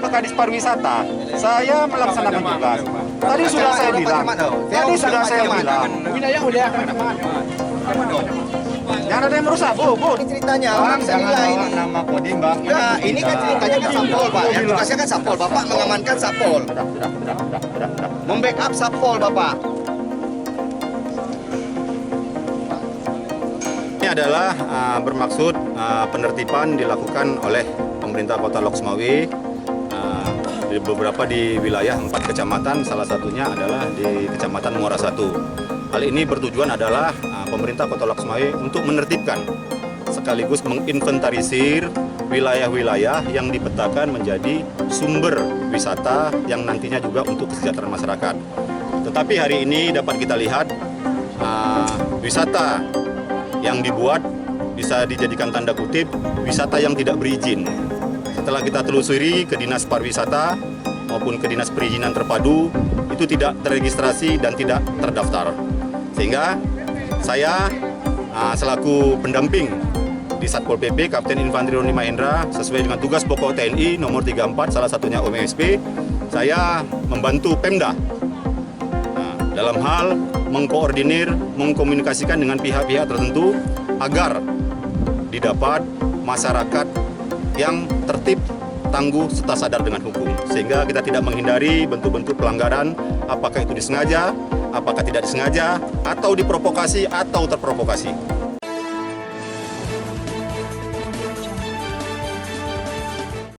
Kadis Pariwisata, saya melaksanakan tugas. Tadi sudah saya bilang. Wilayah Jangan ada yang merusak, Bu. Ini ceritanya orang senilai ini. Nama Kodim, Bang. Nah, ini kan ceritanya kan Satpol, Pak. Yang tugasnya kan Satpol. Bapak mengamankan Satpol. Membackup Satpol, Bapak. Ini adalah bermaksud penertiban dilakukan oleh pemerintah Kota Lok Sumawe di beberapa di wilayah 4 kecamatan, salah satunya adalah di Kecamatan Muara 1. Hal ini bertujuan adalah pemerintah Kota Lok Sumawe untuk menertibkan sekaligus menginventarisir wilayah-wilayah yang dipetakan menjadi sumber wisata yang nantinya juga untuk kesejahteraan masyarakat. Tetapi hari ini dapat kita lihat wisata yang dibuat bisa dijadikan tanda kutip wisata yang tidak berizin. Setelah kita telusuri ke Dinas Pariwisata maupun ke Dinas Perizinan Terpadu, itu tidak terregistrasi dan tidak terdaftar. Sehingga saya selaku pendamping di Satpol PP, Kapten Infanteri Roni Mahendra, sesuai dengan tugas pokok TNI nomor 34, salah satunya OMSP, saya membantu Pemda dalam hal mengkoordinir, mengkomunikasikan dengan pihak-pihak tertentu agar didapat masyarakat yang tertib, tangguh, serta sadar dengan hukum. Sehingga kita tidak menghindari bentuk-bentuk pelanggaran, apakah itu disengaja, apakah tidak disengaja, atau diprovokasi atau terprovokasi.